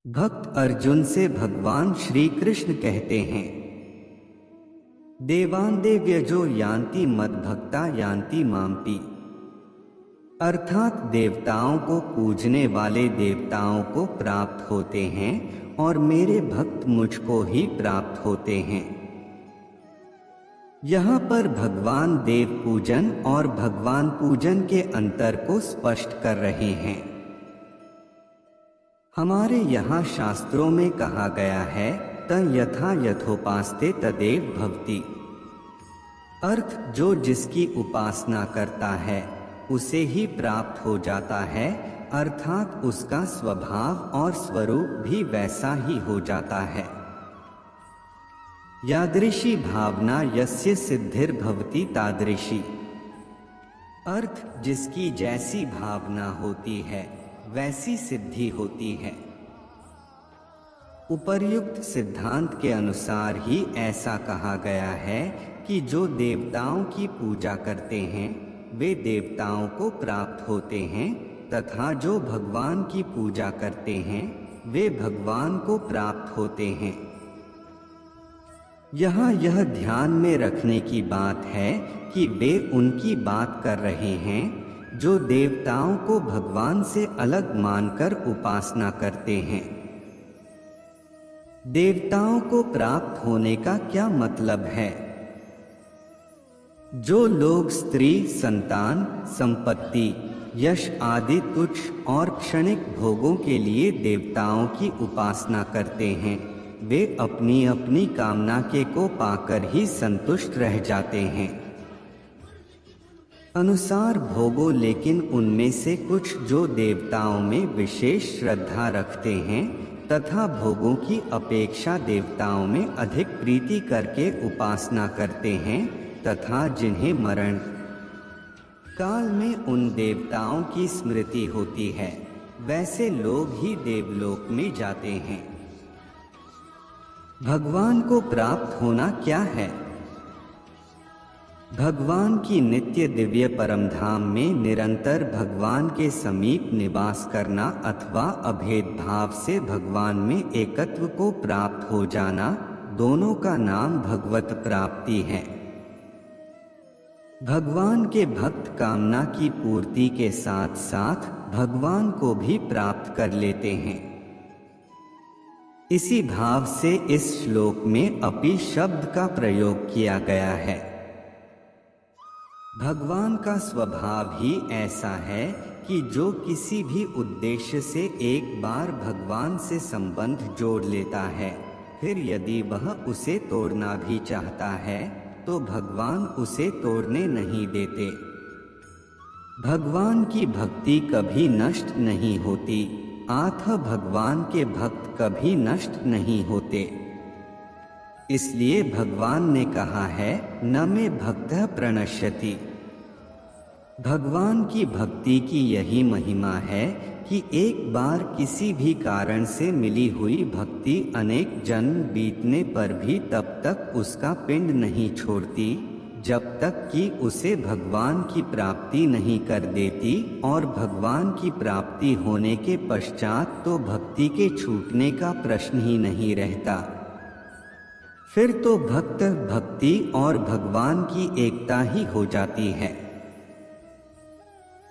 भक्त अर्जुन से भगवान श्री कृष्ण कहते हैं, देवान देव्यजो यान्ति मद्भक्ता यान्ति माम्पि। अर्थात देवताओं को पूजने वाले देवताओं को प्राप्त होते हैं और मेरे भक्त मुझको ही प्राप्त होते हैं। यहाँ पर भगवान देव पूजन और भगवान पूजन के अंतर को स्पष्ट कर रहे हैं। हमारे यहाँ शास्त्रों में कहा गया है, त यथा यथोपास्ते तदेव भवति। अर्थ जो जिसकी उपासना करता है उसे ही प्राप्त हो जाता है, अर्थात उसका स्वभाव और स्वरूप भी वैसा ही हो जाता है। यादृशी भावना यस्य सिद्धिर्भवति तादृशी। अर्थ जिसकी जैसी भावना होती है वैसी सिद्धि होती है। उपर्युक्त सिद्धांत के अनुसार ही ऐसा कहा गया है कि जो देवताओं की पूजा करते हैं वे देवताओं को प्राप्त होते हैं, तथा जो भगवान की पूजा करते हैं वे भगवान को प्राप्त होते हैं। यहाँ यह ध्यान में रखने की बात है कि वे उनकी बात कर रहे हैं जो देवताओं को भगवान से अलग मानकर उपासना करते हैं। देवताओं को प्राप्त होने का क्या मतलब है? जो लोग स्त्री, संतान, संपत्ति, यश आदि तुच्छ और क्षणिक भोगों के लिए देवताओं की उपासना करते हैं वे अपनी अपनी कामना के को पाकर ही संतुष्ट रह जाते हैं। अनुसार भोगों, लेकिन उनमें से कुछ जो देवताओं में विशेष श्रद्धा रखते हैं तथा भोगों की अपेक्षा देवताओं में अधिक प्रीति करके उपासना करते हैं तथा जिन्हें मरण काल में उन देवताओं की स्मृति होती है, वैसे लोग ही देवलोक में जाते हैं। भगवान को प्राप्त होना क्या है? भगवान की नित्य दिव्य परमधाम में निरंतर भगवान के समीप निवास करना अथवा अभेद भाव से भगवान में एकत्व को प्राप्त हो जाना, दोनों का नाम भगवत प्राप्ति है। भगवान के भक्त कामना की पूर्ति के साथ साथ भगवान को भी प्राप्त कर लेते हैं। इसी भाव से इस श्लोक में अपि शब्द का प्रयोग किया गया है। भगवान का स्वभाव ही ऐसा है कि जो किसी भी उद्देश्य से एक बार भगवान से संबंध जोड़ लेता है, फिर यदि वह उसे तोड़ना भी चाहता है तो भगवान उसे तोड़ने नहीं देते। भगवान की भक्ति कभी नष्ट नहीं होती, अतः भगवान के भक्त कभी नष्ट नहीं होते। इसलिए भगवान ने कहा है, न मे भक्तः प्रणश्यति। भगवान की भक्ति की यही महिमा है कि एक बार किसी भी कारण से मिली हुई भक्ति अनेक जन्म बीतने पर भी तब तक उसका पिंड नहीं छोड़ती जब तक कि उसे भगवान की प्राप्ति नहीं कर देती, और भगवान की प्राप्ति होने के पश्चात तो भक्ति के छूटने का प्रश्न ही नहीं रहता। फिर तो भक्त भक्ति और भगवान की एकता ही हो जाती है।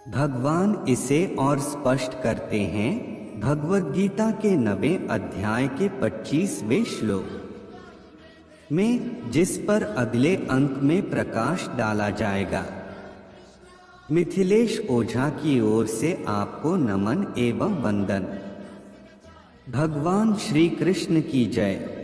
भगवान इसे और स्पष्ट करते हैं भगवद गीता के 9वें अध्याय के 25वें श्लोक में, जिस पर अगले अंक में प्रकाश डाला जाएगा। मिथिलेश ओझा की ओर से आपको नमन एवं वंदन। भगवान श्री कृष्ण की जय।